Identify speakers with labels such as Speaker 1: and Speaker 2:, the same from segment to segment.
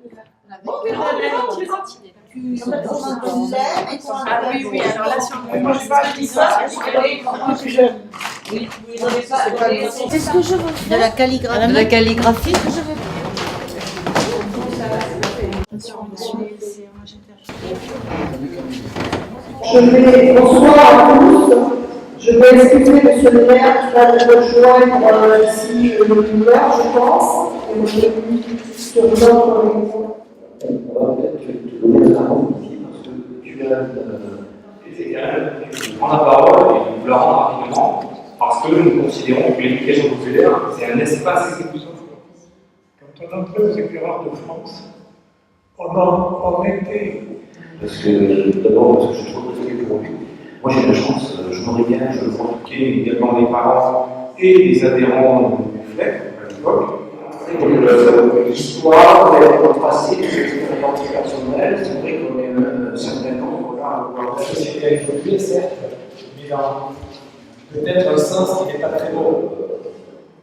Speaker 1: Ah oui, alors là, sur le
Speaker 2: c'est ce que je veux faire.
Speaker 3: De la calligraphie.
Speaker 2: De la calligraphie.
Speaker 4: Bonsoir à tous. Je vais excuser monsieur le maire qui va nous rejoindre ici le heure, je pense. Et sur notre réunion.
Speaker 5: Peut-être que tu peux mettre un mot ici parce que tu as. C'est quand même prendre la parole et vous la rendre rapidement parce que nous considérons que l'éducation populaire, c'est un espace exécutif.
Speaker 6: Quand on entrait aux éclaireurs de France, on était.
Speaker 5: Parce que d'abord, parce que je trouve que c'est pour lui. Moi j'ai la chance, je me régale, je vois également les parents et les adhérents du FLEC à l'époque.
Speaker 7: L'histoire, le passé, les expériences personnelles, c'est vrai qu'on est un certain nombre là.
Speaker 6: La société a évolué, certes, mais dans peut-être un sens qui n'est pas très bon.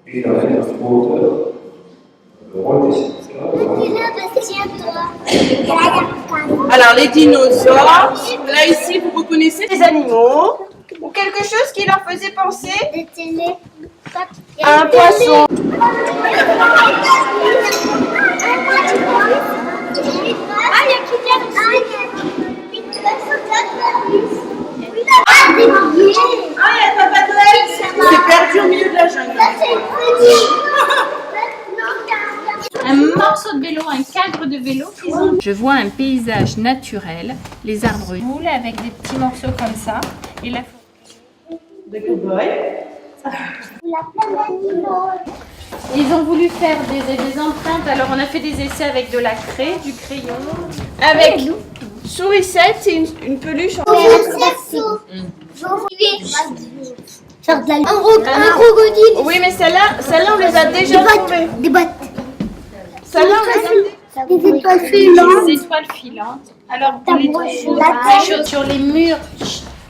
Speaker 5: Et dans la hauteur, le rôle des
Speaker 2: Alors, les dinosaures, là ici, vous reconnaissez les animaux ou quelque chose qui leur faisait penser à un poisson. C'est perdu au milieu de la jungle.
Speaker 1: Un morceau de vélo, un cadre de vélo qu'ils ont. Je vois un paysage naturel, les arbres roulent avec des petits morceaux comme ça. Et la
Speaker 2: Des cow-boys.
Speaker 1: Ils ont voulu faire des empreintes, alors on a fait des essais avec de la craie, du crayon.
Speaker 2: Avec Sourisette, c'est une peluche en
Speaker 4: Faire de la... un crocodile.
Speaker 2: Oui, mais celle-là, on les a déjà trouvées.
Speaker 4: Des bottes.
Speaker 2: Celle-là, on les a...
Speaker 4: Des étoiles filantes.
Speaker 1: Des étoiles filantes. Alors, on les trouve des choses sur les murs.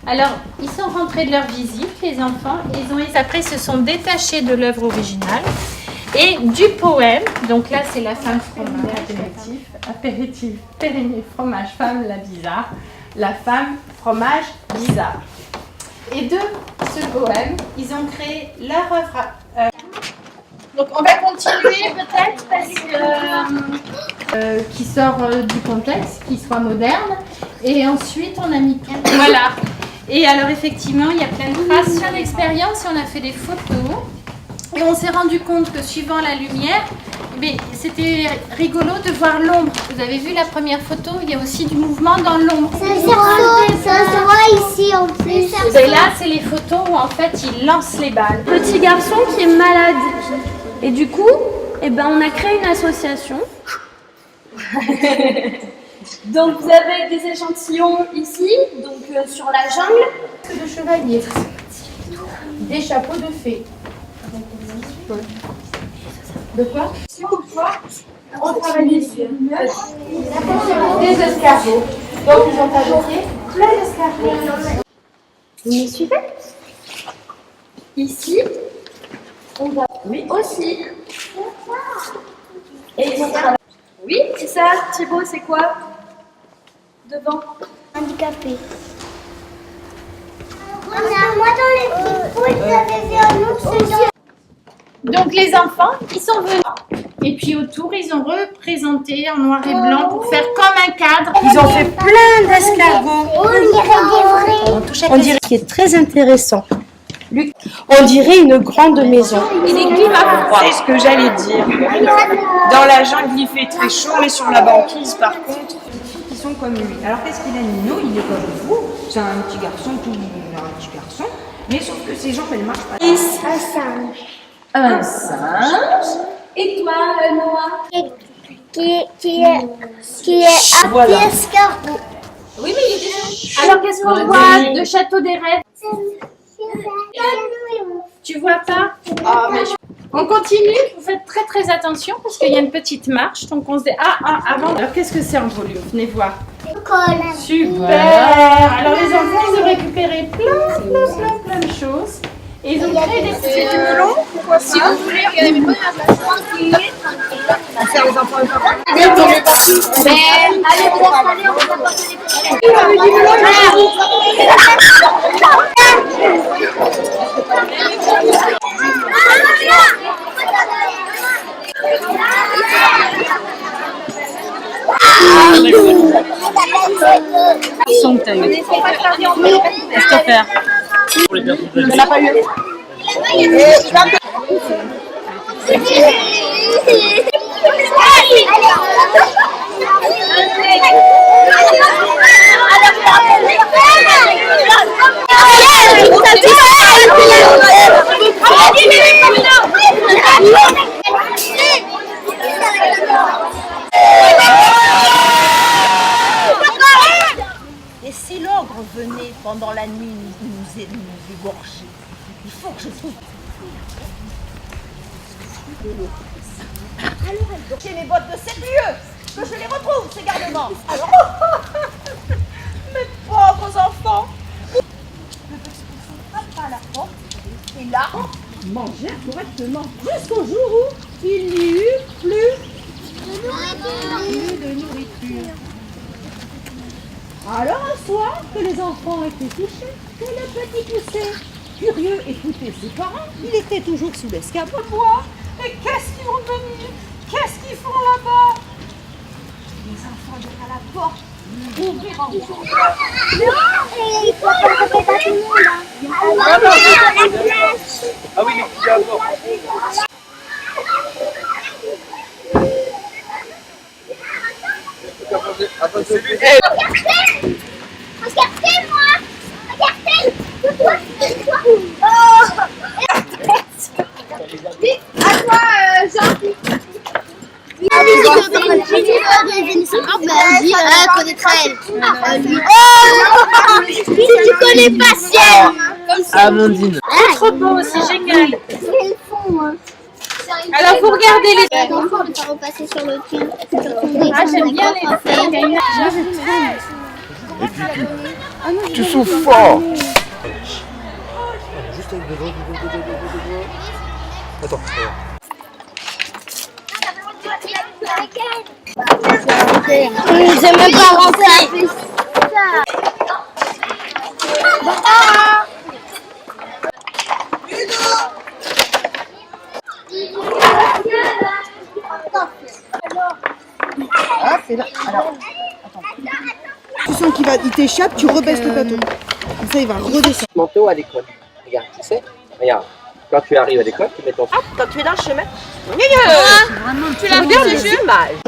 Speaker 1: Alors, ils sont rentrés de leur visite, les enfants, et après se sont détachés de l'œuvre originale et du poème. Donc là, c'est la femme fromage, apéritif, périnée, fromage, femme, la bizarre. La femme, fromage, bizarre. Et de ce poème, ils ont créé leur œuvre. Donc on va continuer peut-être parce que qui sort du contexte, qui soit moderne. Et ensuite on a mis tout. Voilà. Et alors effectivement il y a plein de traces, plein d'expériences. On a fait des photos et on s'est rendu compte que suivant la lumière, mais c'était rigolo de voir l'ombre. Vous avez vu la première photo, il y a aussi du mouvement dans l'ombre.
Speaker 4: Ça se voit ici en plus.
Speaker 1: Et là c'est les photos où en fait il lance les balles.
Speaker 8: Petit garçon qui est malade. Et du coup, on a créé une association. Donc vous avez des échantillons ici, donc sur la jungle.
Speaker 1: De chevalier, des chapeaux de fée. De quoi? On travaillait sur des escargots. Donc ils ont fabriqué plein d'escargots.
Speaker 8: Vous me suivez? Ici, on va aussi. Et ils ont travaillé. Oui, c'est ça. Thibaut, c'est quoi? Devant.
Speaker 4: Handicapé. Moi dans les petites poules, j'avais vu un ours.
Speaker 1: Donc les enfants, ils sont venus. Et puis autour, ils ont représenté en noir et blanc pour faire comme un cadre.
Speaker 2: Ils ont fait plein d'escargots.
Speaker 4: On dirait des vrais.
Speaker 2: On dirait ce qui est très intéressant. On dirait une grande maison.
Speaker 1: Et les climats froids.
Speaker 2: C'est ce que j'allais dire. Dans la jungle, il fait très chaud, mais sur la banquise, par contre, ils sont comme lui. Alors, qu'est-ce qu'il a, Nino? Il est comme vous. C'est un petit garçon, mais sauf que ses jambes, elles marchent pas.
Speaker 4: Un singe.
Speaker 1: Un singe.
Speaker 8: Et toi, Noah?
Speaker 4: Qui est
Speaker 2: Voilà.
Speaker 4: un escargot.
Speaker 8: Oui, mais il est déjà. Alors, qu'est-ce qu'on voit de Château des Rêves?
Speaker 1: Tu vois pas? On continue, vous faites très très attention parce qu'il y a une petite marche. Donc on se dit, avant. Alors qu'est-ce que c'est en volume? Venez voir. Super! Alors les enfants, ils ont récupéré plein de choses. Et ils ont créé des petits melons. Si vous voulez, regardez mes bonnes
Speaker 8: Allez, vous installez, on va passer
Speaker 1: Ils sont taillés. Christopher.
Speaker 2: Ça n'a pas eu.
Speaker 3: Et si l'ogre venait pendant la nuit nous égorger, il faut que je trouve. Alors elle doit mes bottes de 7 lieues, que je les retrouve, ces garnements. Alors, mes pauvres enfants. Le petit poussin frappe à la porte et là, mangèrent correctement jusqu'au jour où il n'y eut plus de nourriture. Alors un soir que les enfants étaient couchés, que le petit poussé, curieux, écoutait ses parents, il était toujours sous l'escabeau. Et qu'est-ce qu'ils vont devenir? Qu'est-ce qu'ils font là-bas? Les enfants derrière la porte, ouvrir en grand.
Speaker 8: Il faut qu'on répète à tout le monde.
Speaker 5: Ah oui, les petits gars,
Speaker 8: Regardez-moi. Regardez. À toi, Jean. Si tu connais pas Ciel.
Speaker 9: Amandine.
Speaker 1: C'est trop beau, c'est génial.
Speaker 8: Ils font,
Speaker 1: Alors vous regardez les...
Speaker 8: on va repasser sur le pied.
Speaker 1: Ah, j'aime bien les...
Speaker 9: Tu souffles fort.
Speaker 6: Juste avec devant. Attends.
Speaker 8: Je sais même pas rentrer.
Speaker 3: Ah, c'est là. Alors,
Speaker 10: Tu sens qu'il t'échappe, tu rebaisses le bateau. Comme ça, il va redescendre.
Speaker 7: Manteau à l'école. Regarde, tu sais, regarde. Quand tu arrives à l'école, tu mets ton
Speaker 3: quand tu es dans le chemin,
Speaker 1: Tu l'as vu le jeu?
Speaker 3: images.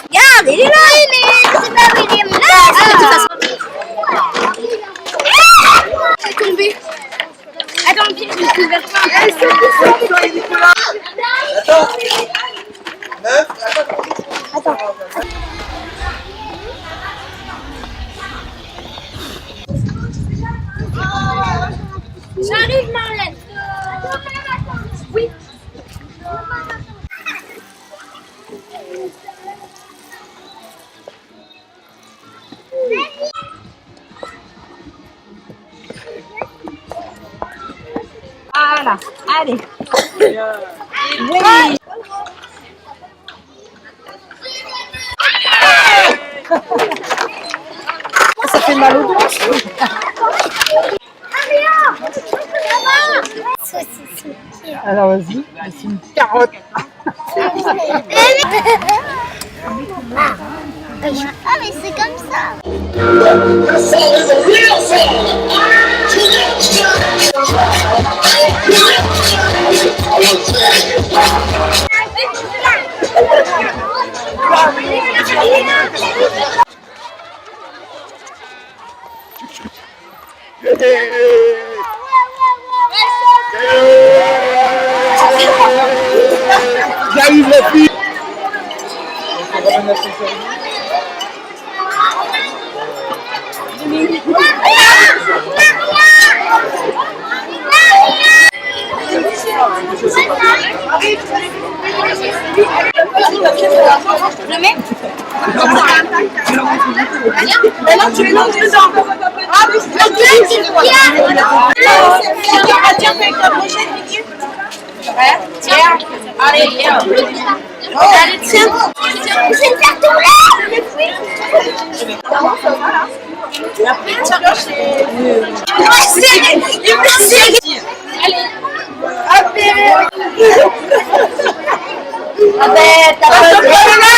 Speaker 8: Regarde, il est là, c'est pas où il est là. C'est tombé. Attends, le pied, il est ouvert. Attends. J'arrive, Marlène. Oui.
Speaker 1: Voilà, allez. Oui.
Speaker 10: Ça fait mal au dos. Alors vas-y, c'est une carotte.
Speaker 8: Ah mais c'est comme ça.
Speaker 9: J'arrive la fille.
Speaker 8: Je mets. Maintenant tu mélanges dedans.
Speaker 3: Ah, mais c'est tiens, fais ta prochaine, Vicky. Ouais, tiens. Allez, viens. Allez, tiens. Je vais te faire tomber. Et après, tiens, il me serre. Allez. Ah ben, t'as pas le là.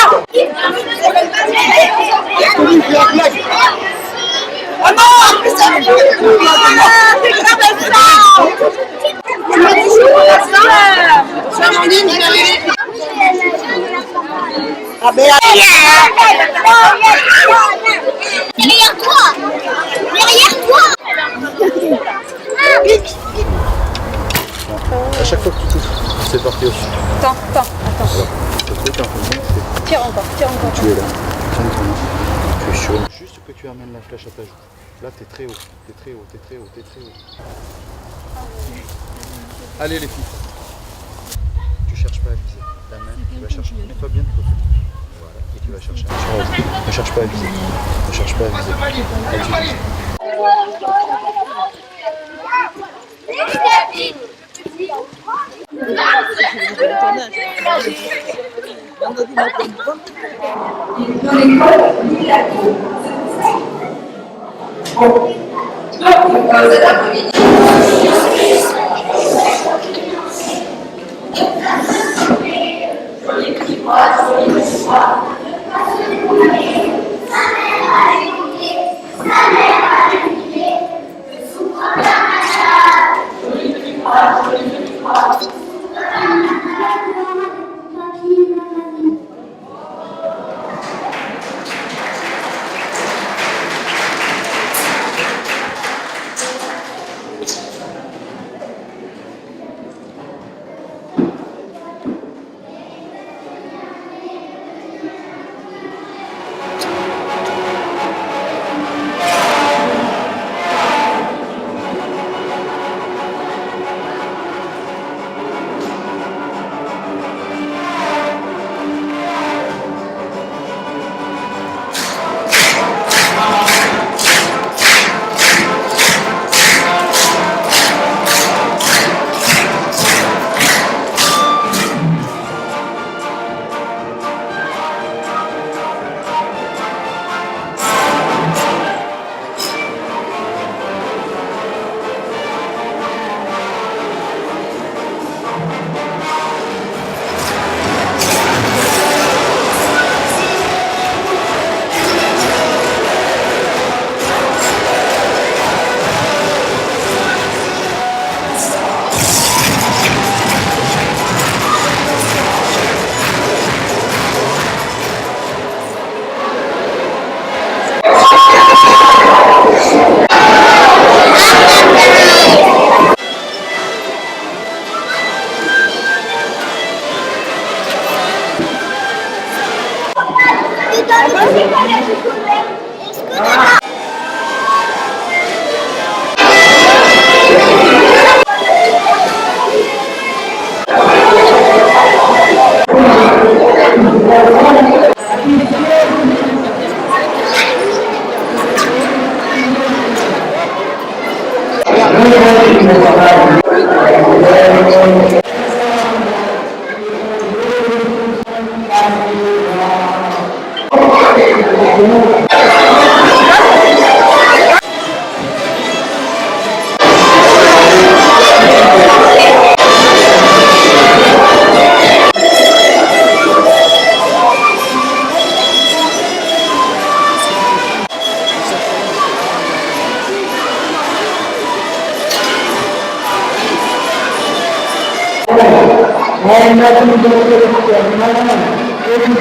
Speaker 3: Oh non, mais ça me fait c'est grave ça. Tu m'as dit c'est ça. Amandine, tu l'avais. Ah ben derrière toi. Derrière toi.
Speaker 9: À chaque fois que tu touches, c'est parti au sud.
Speaker 2: Attends.
Speaker 9: Le truc un peu mieux, c'est
Speaker 2: Tire encore.
Speaker 9: tu es là, tiens ton main. Tu es sur juste que tu amènes la flèche à ta joue. Là, t'es très haut. Allez les filles. Tu cherches pas à viser. La main, tu vas chercher. Mets-toi bien de côté. Voilà. Et tu vas chercher un tir. Ne cherche pas à viser. Là, tu vises.
Speaker 4: Elle m'a dit de le faire, et vous